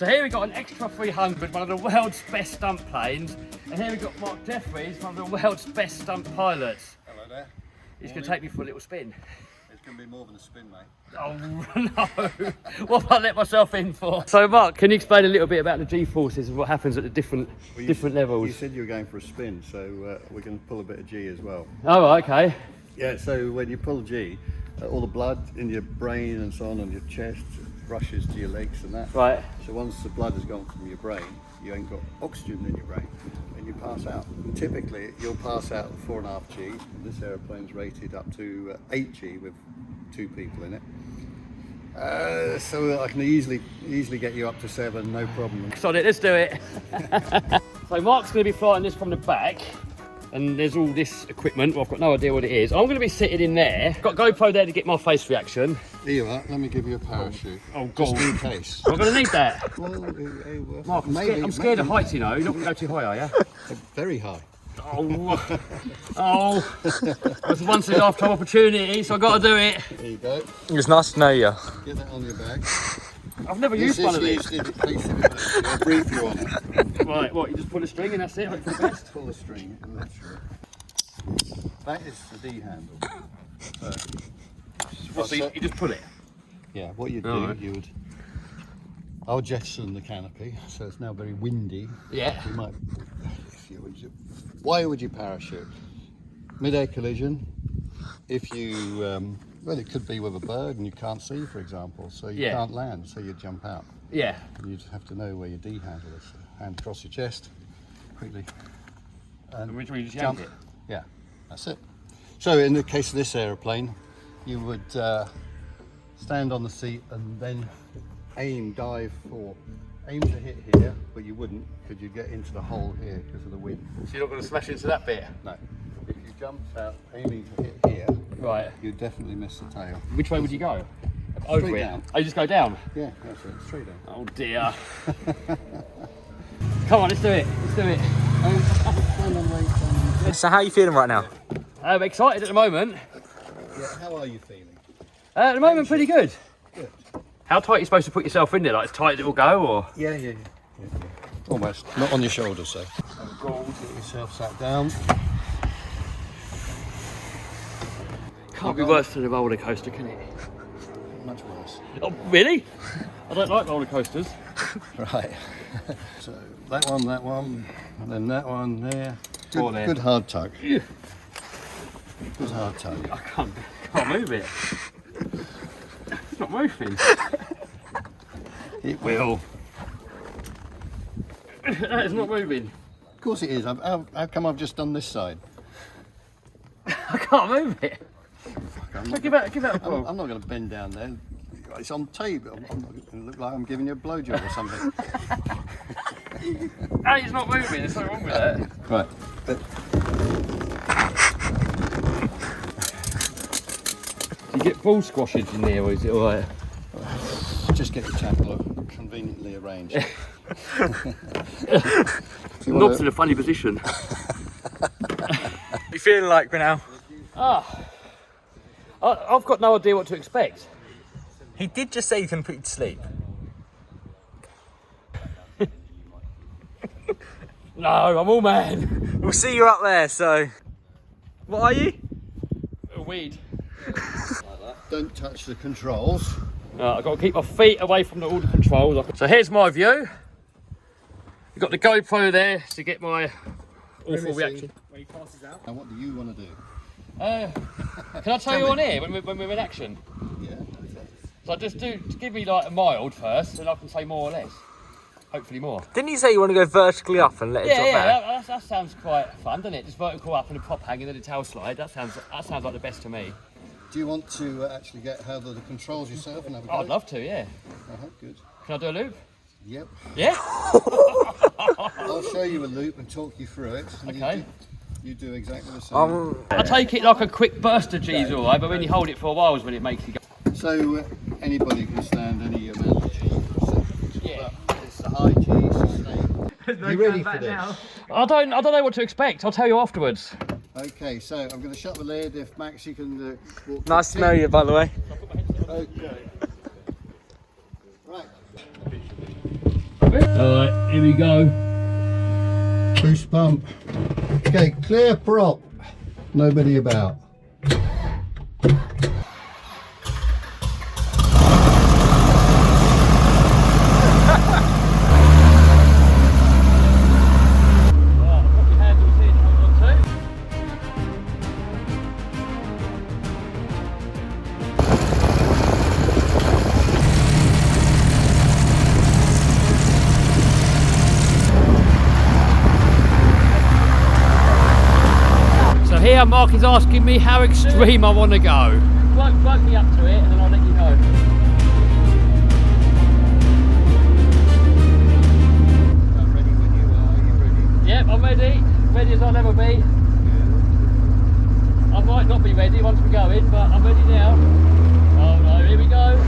So here we've got an extra 300, one of the world's best stunt planes. And here we've got Mark Jefferies, one of the world's best stunt pilots. Hello there. He's going to take me for a little spin. It's going to be more than a spin, mate. Oh no, what have I let myself in for? So Mark, can you explain a little bit about the G-forces and what happens at the different levels? You said you were going for a spin, so we're going to pull a bit of G as well. Oh, okay. Yeah, so when you pull G, all the blood in your brain and so on your chest rushes to your legs and that. Right. So once the blood has gone from your brain, you ain't got oxygen in your brain and you pass out. Typically, you'll pass out at 4.5 G. This aeroplane's rated up to 8 G with 2 people in it. So I can easily get you up to 7, no problem. Sod it, let's do it. So Mark's going to be flying this from the back. And there's all this equipment. Well, I've got no idea what it is. I'm going to be sitting in there. Got GoPro there to get my face reaction. Here you are. Let me give you a parachute. Oh, God. Just in case. I'm going to need that. Well, Mark, I'm scared of heights, you know. You're not going to go too high, are you? Very high. Oh. It's a once in a lifetime opportunity, so I've got to do it. There you go. It's nice to know you. Get that on your bag. I've never used one of these. I'll brief you on it. Right, what, you just pull a string and that's it? Hope for the best? Pull the string and that's it. That is the D handle. So you just pull it? Yeah, what you'd do, you would... I'll jettison the canopy, so it's now very windy. Yeah. You might... Why would you parachute? Mid-air collision, if you... well, it could be with a bird and you can't see, for example, so you can't land, so you jump out. Yeah. And you'd have to know where your D handle is. Hand across your chest, quickly. And we just jump it? Yeah, that's it. So in the case of this aeroplane, you would stand on the seat and then aim to hit here, but you wouldn't, because you'd get into the hole here because of the wind. So you're not going to smash into that bit? No. If you jumped out aiming to hit here, right, you'd definitely miss the tail. Which way would you go? Over Straight it? down. Oh, you just go down? Yeah, that's it. Straight down. Oh dear. Come on, let's do it. Let's do it. So how are you feeling right now? I'm excited at the moment. Yeah, how are you feeling? At the moment, pretty good. Good. How tight are you supposed to put yourself in there? Like as tight as it will go, or? Yeah. Almost. Not on your shoulders, though. Get yourself sat down. Can't be worse than a roller coaster, can it? Much worse. Oh, really? I don't like roller coasters. Right. So that one, and then that one there. Good hard tug. Yeah. Good hard tug. I can't move it. It's not moving. It will. That is not moving. Of course it is. How come I've just done this side? I can't move it. Give out a pull. I'm not going to bend down there. It's on tape. I'm not going to look like I'm giving you a blowjob or something. Hey, it's not moving. There's something wrong with that. Right. Do you get ball squashage in there, or is it all right? Just get your tackle conveniently arranged. Knob's in a funny position. You feeling like now? I've got no idea what to expect. He did just say you can put you to sleep. No, I'm all man. We'll see you up there, so... What are you? A weed. Don't touch the controls. I've got to keep my feet away from all the controls. So here's my view. You've got the GoPro there to get my awful reaction. Where he passes out. And what do you want to do? Can I tell you on here when we're in action? Yeah. So just give me like a mild first, and I can say more or less. Hopefully more. Didn't you say you want to go vertically up and let it drop down? Yeah, that sounds quite fun, doesn't it? Just vertical up and a prop hang and then a tail slide. That sounds like the best to me. Do you want to actually get hold of the controls yourself and have a go? I'd love to, yeah. Good. Can I do a loop? Yep. Yeah? I'll show you a loop and talk you through it. Okay. You do exactly the same. I take it like a quick burst of G's, all right, but when you hold it for a while is when it makes you go. So anybody can stand any amount of G for a second. Yeah. But it's the high G sustain. You ready for this? Now. I don't know what to expect. I'll tell you afterwards. Okay, so I'm going to shut the lid. If Max, you can walk. Nice to know you, by the way. Okay. Right. Alright, here we go. Boost pump. Okay, clear prop. Nobody about. Here Mark is asking me how extreme I want to go. Plug me up to it and then I'll let you know. I'm ready when you are. Are you ready? Yep, I'm ready. Ready as I'll ever be. I might not be ready once we go in, but I'm ready now. Oh no, here we go.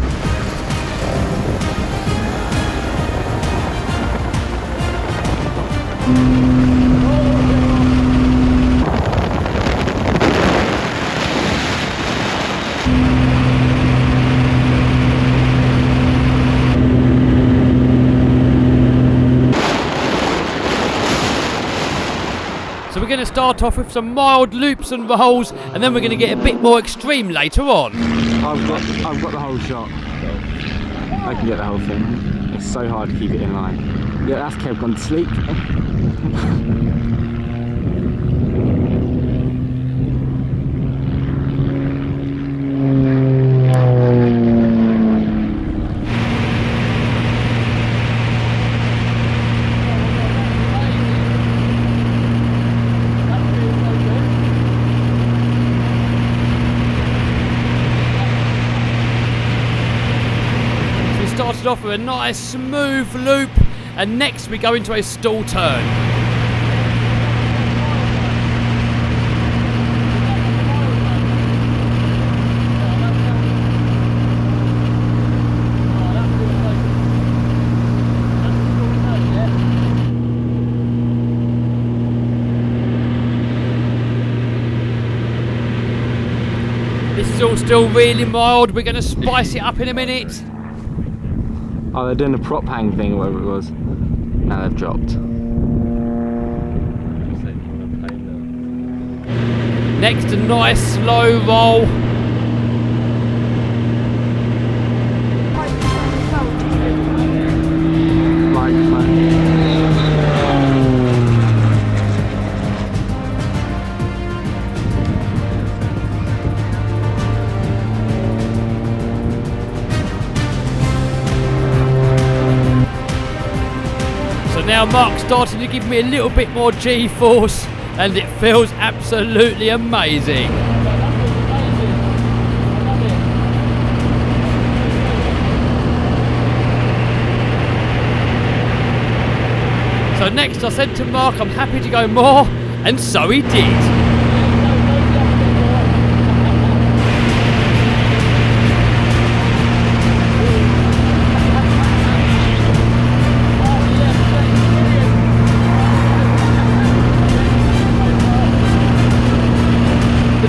So we're going to start off with some mild loops and rolls, and then we're going to get a bit more extreme later on. I've got the whole shot. I can get the whole thing. It's so hard to keep it in line. Yeah, that's Kev gone to sleep. Started off with a nice smooth loop, and next we go into a stall turn. This is all still really mild. We're going to spice it up in a minute. Oh, they're doing the prop hang thing or whatever it was. Now they've dropped. Next, a nice slow roll. Now Mark's starting to give me a little bit more G-force, and it feels absolutely amazing. So next I said to Mark I'm happy to go more, and so he did.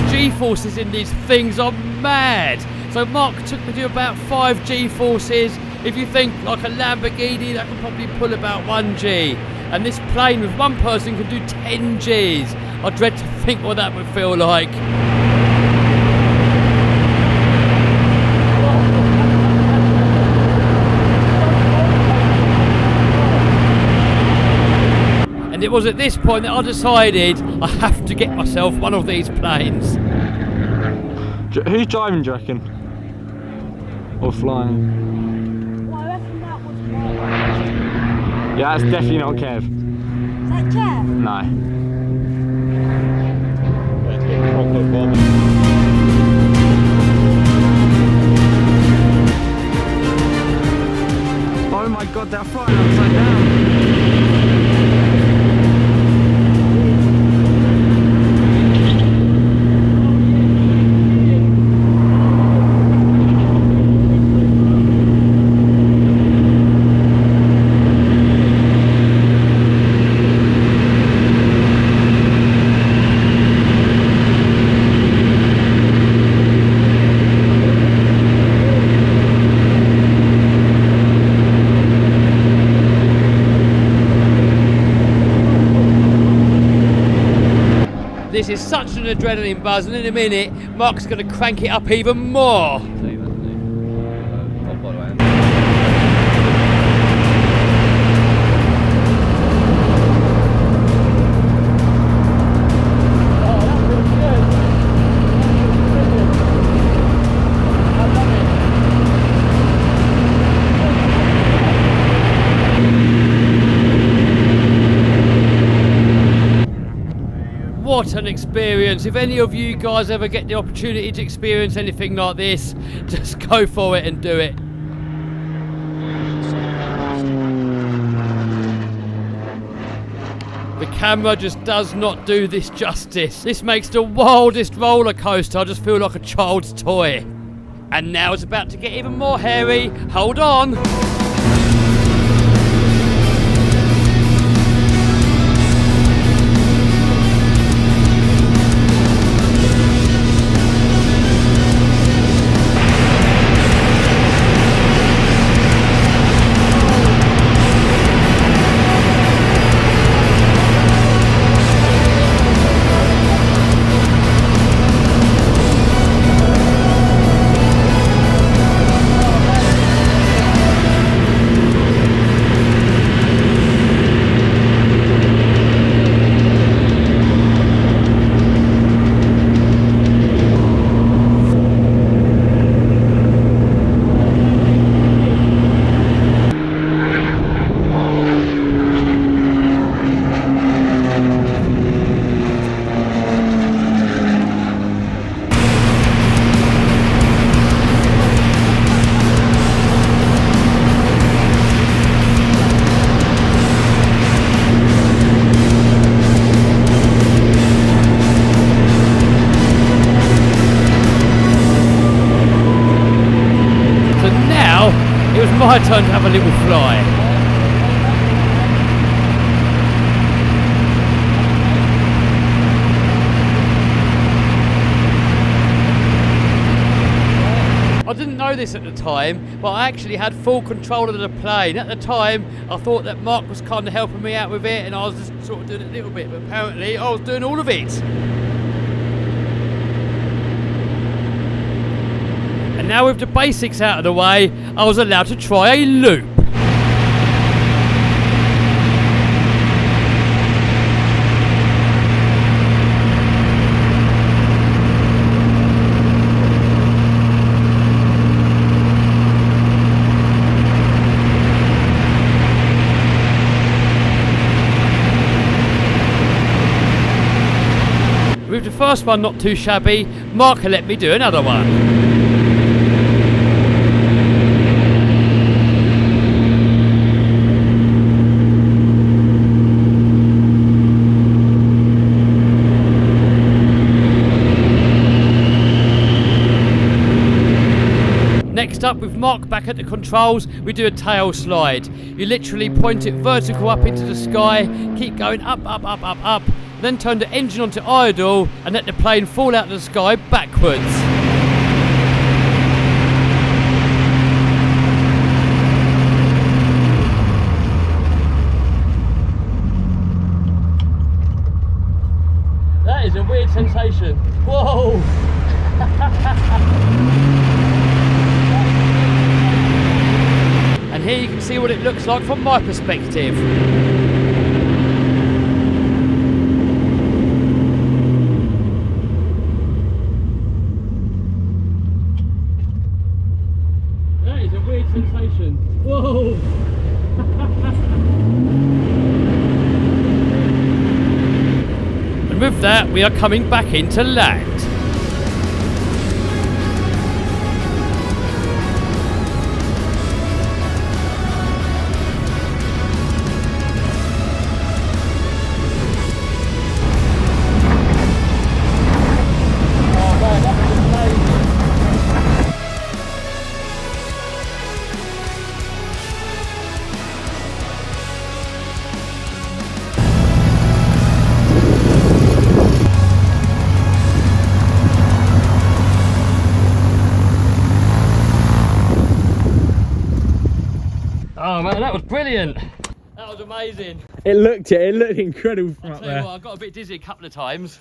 G-forces in these things are mad. So Mark took me to about 5 G-forces. If you think like a Lamborghini, that can probably pull about 1 G. And this plane with one person can do 10 Gs. I dread to think what that would feel like. And it was at this point that I decided I have to get myself one of these planes. Who's driving, do you reckon? Or flying? Well, I reckon that was mine. Yeah, that's definitely not Kev. Is that Jeff? No. Oh my god, they're flying upside down. This is such an adrenaline buzz, and in a minute, Mark's going to crank it up even more. What an experience. If any of you guys ever get the opportunity to experience anything like this, just go for it and do it. The camera just does not do this justice. This makes the wildest roller coaster. I just feel like a child's toy. And now it's about to get even more hairy. Hold on. My turn to have a little fly. I didn't know this at the time, but I actually had full control of the plane. At the time, I thought that Mark was kind of helping me out with it, and I was just sort of doing it a little bit, but apparently I was doing all of it. And now with the basics out of the way, I was allowed to try a loop. With the first one not too shabby, Mark let me do another one. Next up, with Mark back at the controls, we do a tail slide. You literally point it vertical up into the sky, keep going up, up, up, up, up, then turn the engine onto idle and let the plane fall out of the sky backwards. That is a weird sensation. Whoa! And here you can see what it looks like from my perspective. That is a weird sensation. Whoa! And with that, we are coming back into land. Oh man, that was brilliant. That was amazing. It looked incredible from I'll up tell you there. what, I got a bit dizzy a couple of times.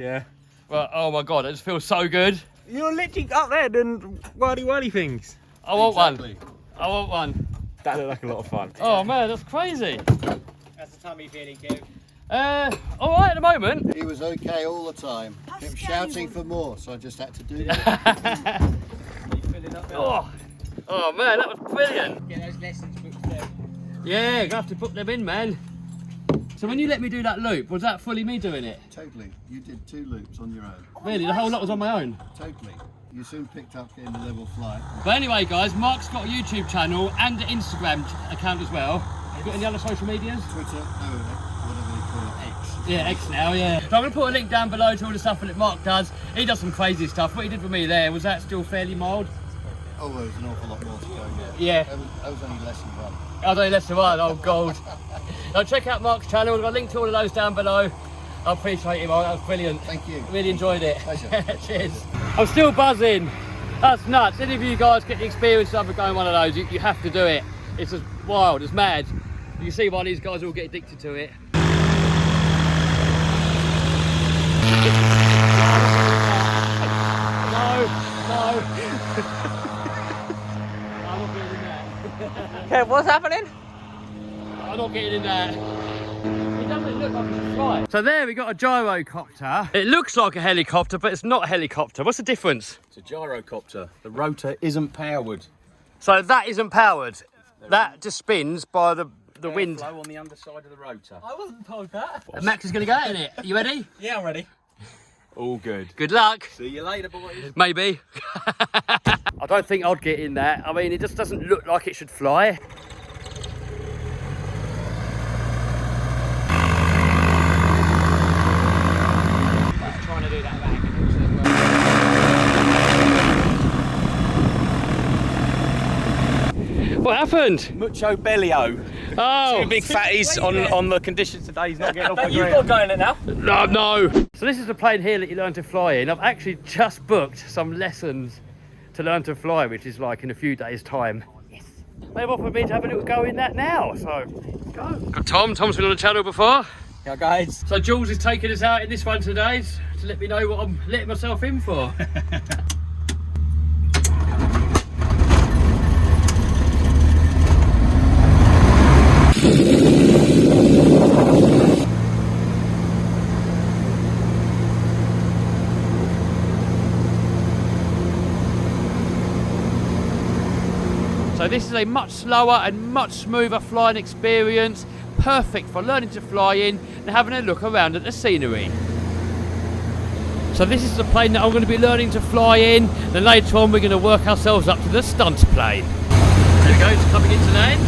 Yeah. But oh my god, it just feels so good. You're literally up there doing whirly things. I want Exactly. one. I want one. That looked like a lot of fun. Oh man, that's crazy. That's the tummy feeling, Kev. All right at the moment. He was okay all the time. How Kept scary shouting was for more, so I just had to do that. Oh man, that was brilliant. Get those lessons booked there. Yeah, gonna have to book them in, man. So when you let me do that loop, was that fully me doing it? Totally. You did 2 loops on your own. Really, the whole lot was on my own. Totally. You soon picked up getting the level flight. But anyway, guys, Mark's got a YouTube channel and an Instagram account as well. You got any other social medias? Twitter, whatever they call it, X. Yeah, X now, yeah. So I'm going to put a link down below to all the stuff that Mark does. He does some crazy stuff. What he did for me there, was that still fairly mild? Oh, there was an awful lot more to go, Yeah. That was only lesson 1. I was only less than one, oh god. Now check out Mark's channel, I've got a link to all of those down below. I appreciate it, Mark, that was brilliant. Thank you. Really enjoyed it. Pleasure. Cheers. I'm still buzzing. That's nuts. Any of you guys get the experience of going one of those, you have to do it. It's as wild, it's mad. You can see why these guys all get addicted to it. No. I'm not getting in that. Kev, what's happening? I'm not getting in there. It doesn't look like it's a fly. So there we got a gyrocopter. It looks like a helicopter, but it's not a helicopter. What's the difference? It's a gyrocopter. The rotor isn't powered. So that isn't powered. That just spins by the wind. Airflow on the underside of the rotor. I wasn't told that. And Max is going to go out in it. You ready? Yeah, I'm ready. All good. Good luck. See you later, boys. Maybe. I don't think I'd get in that. I mean, it just doesn't look like it should fly. Trying to do that back. What happened? Mucho bellio. Oh. Two big fatties on the conditions today. He's not getting off the You've ground. got going it now. No. So this is the plane here that you learn to fly in. I've actually just booked some lessons to learn to fly, which is like in a few days' time. Yes. They've offered me to have a little go in that now, so go. Got Tom. Tom's been on the channel before. Yeah, guys. So Jules is taking us out in this one today to let me know what I'm letting myself in for. So this is a much slower and much smoother flying experience, perfect for learning to fly in and having a look around at the scenery. So this is the plane that I'm going to be learning to fly in, then later on we're going to work ourselves up to the stunt plane. There we go, it's coming into land.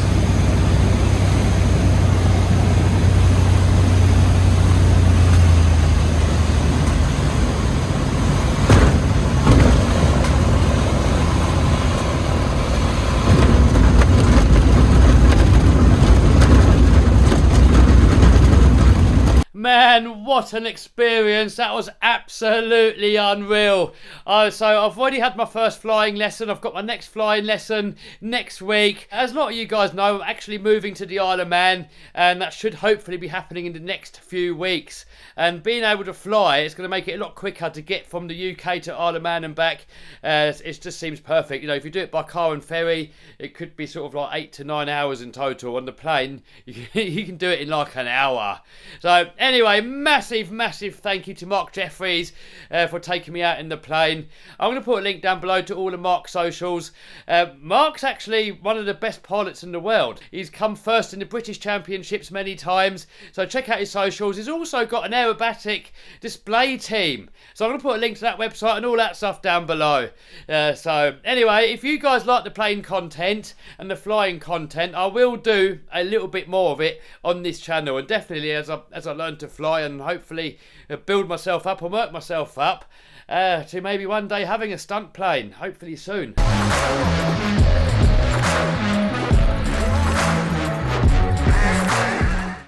Man, what an experience. That was absolutely unreal. So I've already had my first flying lesson. I've got my next flying lesson next week. As a lot of you guys know, I'm actually moving to the Isle of Man, and that should hopefully be happening in the next few weeks. And being able to fly, it's going to make it a lot quicker to get from the UK to Isle of Man and back. It just seems perfect. You know, if you do it by car and ferry, it could be sort of like 8 to 9 hours in total. On the plane, you can do it in like an hour. So anyway, massive thank you to Mark Jefferies for taking me out in the plane. I'm going to put a link down below to all of Mark's socials. Mark's actually one of the best pilots in the world. He's come first in the British Championships many times, so check out his socials. He's also got an aerobatic display team, so I'm going to put a link to that website and all that stuff down below. So anyway, if you guys like the plane content and the flying content, I will do a little bit more of it on this channel, and definitely as I learn to fly and hopefully build myself up and work myself up to maybe one day having a stunt plane, hopefully soon.